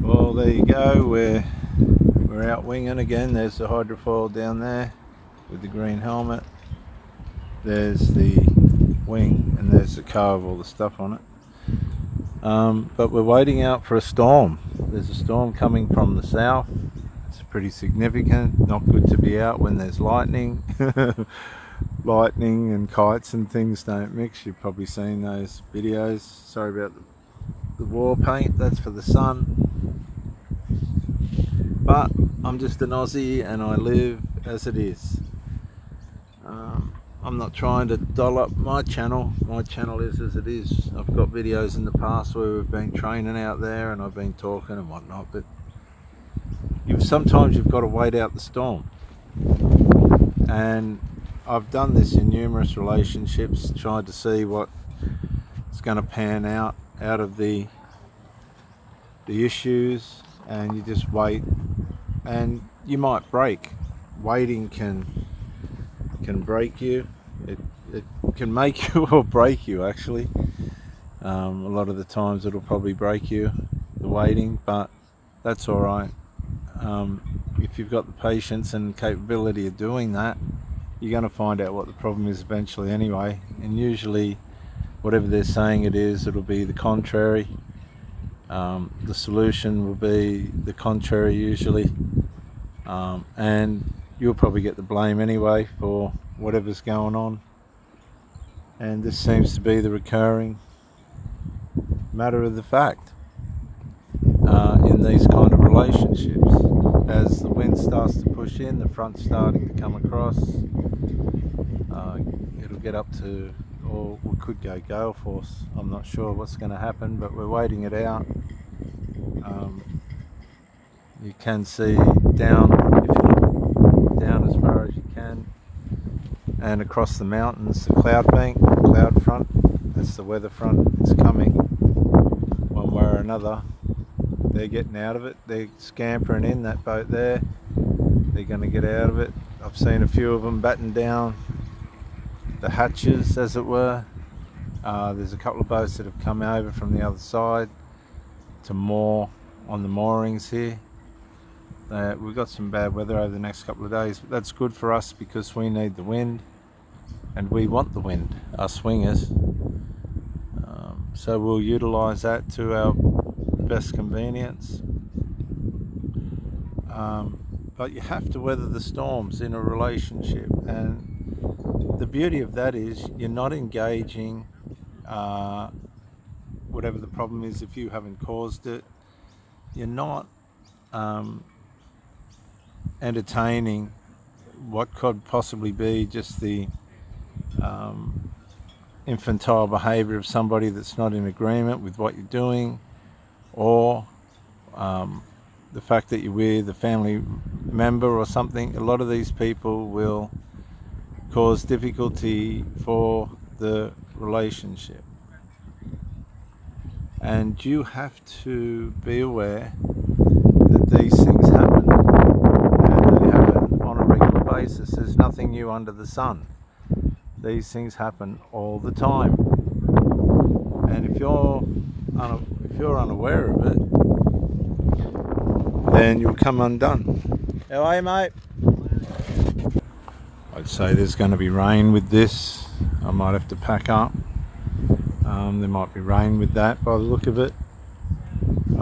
Well, there you go. We're out winging again. There's the hydrofoil down there with the green helmet. There's the wing, and there's the car with all the stuff on it. But we're waiting out for a storm. There's a storm coming from the south. It's pretty significant. Not good to be out when there's lightning. Lightning and kites and things don't mix. You've probably seen those videos. Sorry about the war paint. That's for the sun. But I'm just an Aussie and I live as it is. I'm not trying to doll up my channel. My channel is as it is. I've got videos in the past where we've been training out there and I've been talking and whatnot, but sometimes you've got to wait out the storm. And I've done this in numerous relationships, tried to see what is going to pan out of the issues, and you just wait and you might break. Waiting can break you. It can make you or break you, actually. A lot of the times it'll probably break you, the waiting, but that's all right. If you've got the patience and capability of doing that, you're going to find out what the problem is eventually anyway, and usually whatever they're saying it is, it'll be the contrary. The solution will be the contrary usually, and you'll probably get the blame anyway for whatever's going on. And this seems to be the recurring matter of the fact in these kind of relationships. As the wind starts to push in, the front's starting to come across, it'll get up to, or we could go gale force. I'm not sure what's going to happen, but we're waiting it out. You can see down, if you look down as far as you can, and across the mountains, the cloud bank, the cloud front, that's the weather front. It's coming one way or another. They're getting out of it. They're scampering in that boat there. They're going to get out of it. I've seen a few of them batten down the hatches, as it were. There's a couple of boats that have come over from the other side to moor on the moorings here. We've got some bad weather over the next couple of days, but that's good for us because we need the wind and we want the wind, us swingers. So we'll utilise that to our best convenience. But you have to weather the storms in a relationship, and the beauty of that is you're not engaging whatever the problem is. If you haven't caused it, you're not entertaining what could possibly be just the infantile behavior of somebody that's not in agreement with what you're doing, or the fact that you're with a family member or something. A lot of these people will cause difficulty for the relationship, and you have to be aware that these things happen, and they happen on a regular basis. There's nothing new under the sun. These things happen all the time, and if you're unaware of it, then you'll come undone. How are you, mate? I'd say there's going to be rain with this. I might have to pack up. There might be rain with that by the look of it. I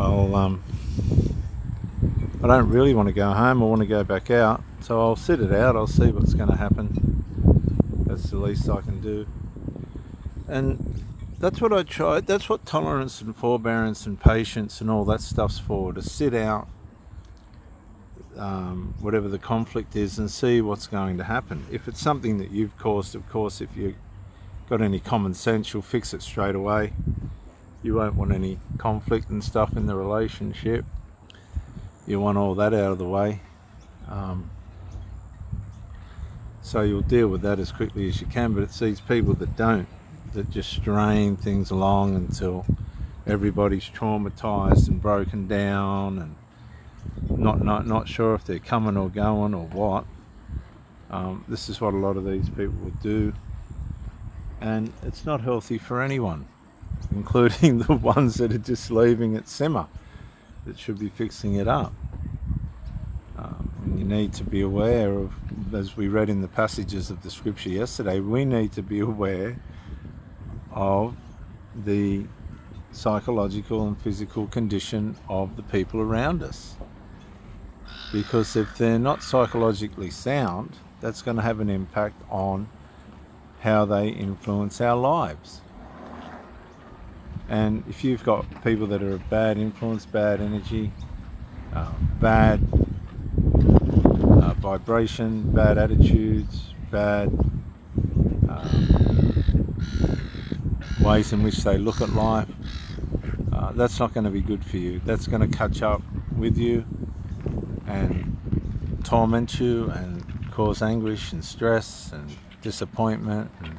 don't really want to go home. I want to go back out, so I'll sit it out. I'll see what's going to happen. That's the least I can do, and that's what I try. That's what tolerance and forbearance and patience and all that stuff's for, to sit out whatever the conflict is and see what's going to happen. If it's something that you've caused, of course, if you've got any common sense, you'll fix it straight away. You won't want any conflict and stuff in the relationship. You want all that out of the way. So you'll deal with that as quickly as you can, but it's these people that don't, that just strain things along until everybody's traumatized and broken down and not sure if they're coming or going or what. This is what a lot of these people will do, and it's not healthy for anyone, including the ones that are just leaving it simmer. that should be fixing it up. And you need to be aware of, as we read in the passages of the scripture yesterday, we need to be aware of the psychological and physical condition of the people around us. Because if they're not psychologically sound, that's going to have an impact on how they influence our lives. And if you've got people that are a bad influence, bad energy, bad vibration, bad attitudes, bad ways in which they look at life, that's not going to be good for you. That's going to catch up with you and torment you and cause anguish and stress and disappointment and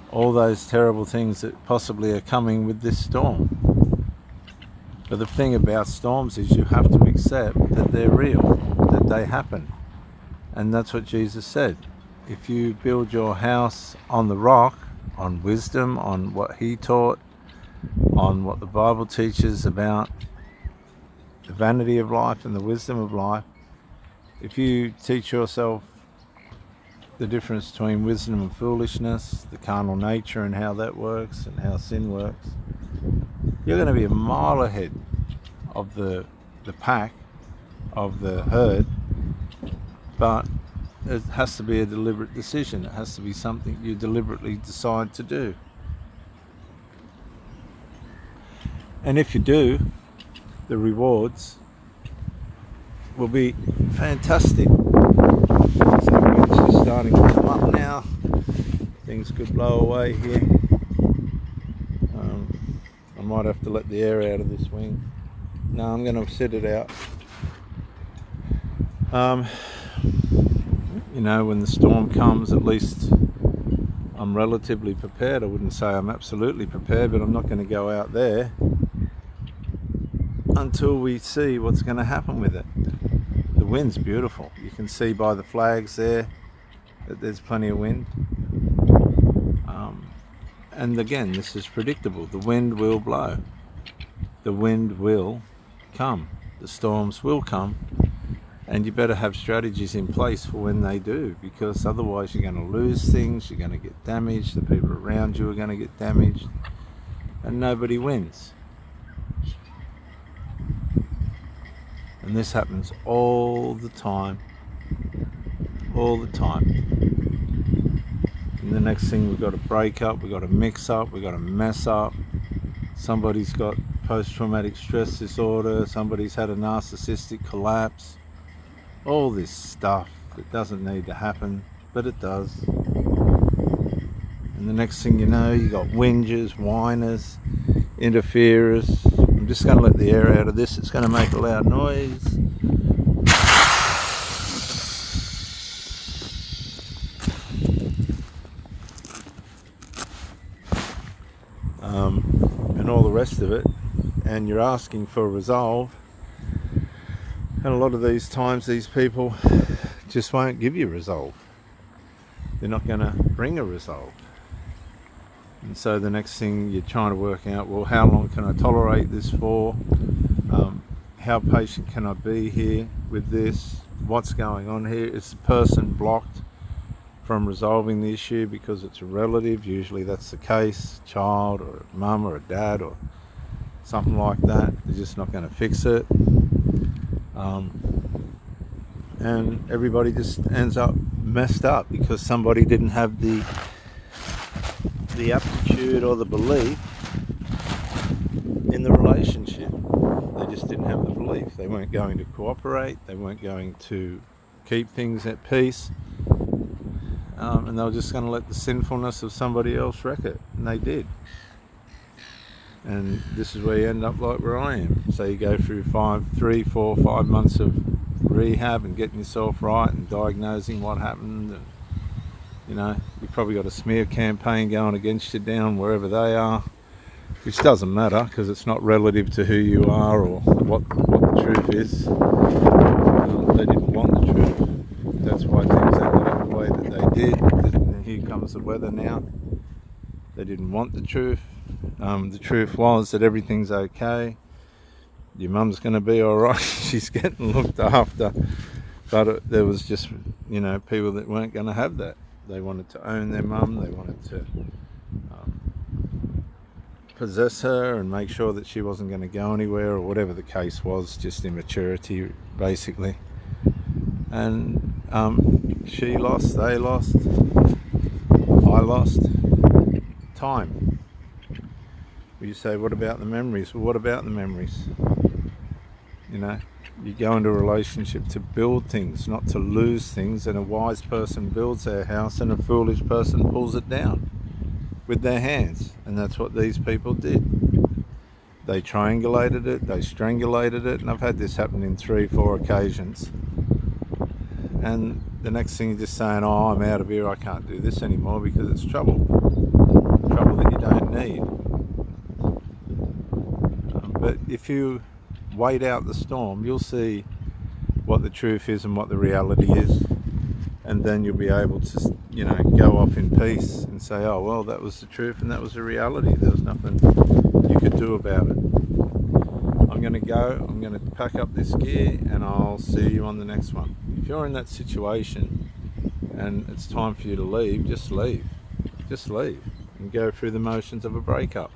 all those terrible things that possibly are coming with this storm. But the thing about storms is you have to accept that they're real, that they happen. And that's what Jesus said. If you build your house on the rock, on wisdom, on what he taught, on what the Bible teaches about the vanity of life and the wisdom of life, if you teach yourself the difference between wisdom and foolishness, the carnal nature and how that works and how sin works, you're going to be a mile ahead of the pack, of the herd. But it has to be a deliberate decision. It has to be something you deliberately decide to do. And if you do, the rewards will be fantastic. So it's just starting to come up now. Things could blow away here. I might have to let the air out of this wing. No, I'm going to sit it out. When the storm comes, at least I'm relatively prepared. I wouldn't say I'm absolutely prepared, but I'm not going to go out there until we see what's going to happen with it. The wind's beautiful. You can see by the flags there that there's plenty of wind. And again, this is predictable. The wind will blow. The wind will come. The storms will come. And you better have strategies in place for when they do, because otherwise you're going to lose things, you're going to get damaged, the people around you are going to get damaged, and nobody wins. And this happens all the time. All the time. And the next thing, we've got to break up, we've got to mix up, we've got to mess up. Somebody's got post-traumatic stress disorder, somebody's had a narcissistic collapse. All this stuff that doesn't need to happen, but it does. And the next thing you know, you got whingers, whiners, interferers. I'm just going to let the air out of this. It's going to make a loud noise. And all the rest of it. And you're asking for a resolve. And a lot of these times, these people just won't give you resolve. They're not going to bring a resolve. And so the next thing you're trying to work out, well, how long can I tolerate this for? How patient can I be here with this? What's going on here? Is the person blocked from resolving the issue because it's a relative? Usually that's the case, child or a mum or a dad or something like that. They're just not going to fix it. And everybody just ends up messed up because somebody didn't have the aptitude or the belief in the relationship. They just didn't have the belief. They weren't going to cooperate. They weren't going to keep things at peace. And they were just going to let the sinfulness of somebody else wreck it. And they did. And this is where you end up like where I am. So you go through 3, 4, 5 months of rehab and getting yourself right and diagnosing what happened. And, you've probably got a smear campaign going against you down wherever they are, which doesn't matter because it's not relative to who you are or what the truth is. They didn't want the truth. That's why things ended up the way that they did. And here comes the weather now. They didn't want the truth. The truth was that everything's okay. your mum's going to be all right. She's getting looked after. But there was just, you know, people that weren't going to have that. They wanted to own their mum. They wanted to possess her and make sure that she wasn't going to go anywhere, or whatever the case was. Just immaturity, basically. And she lost, they lost, I lost. Time. You say, what about the memories? Well, what about the memories? You know, you go into a relationship to build things, not to lose things. And a wise person builds their house, and a foolish person pulls it down with their hands. And that's what these people did. They triangulated it, they strangulated it, and I've had this happen in 3-4 occasions. And the next thing you're just saying, oh, I'm out of here, I can't do this anymore, because it's trouble that you don't need. But if you wait out the storm, you'll see what the truth is and what the reality is, and then you'll be able to, you know, go off in peace and say, oh well, that was the truth and that was the reality. There was nothing you could do about it. I'm going to go, I'm going to pack up this gear, and I'll see you on the next one. If you're in that situation and it's time for you to leave, just leave and go through the motions of a breakup.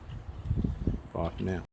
Bye for now.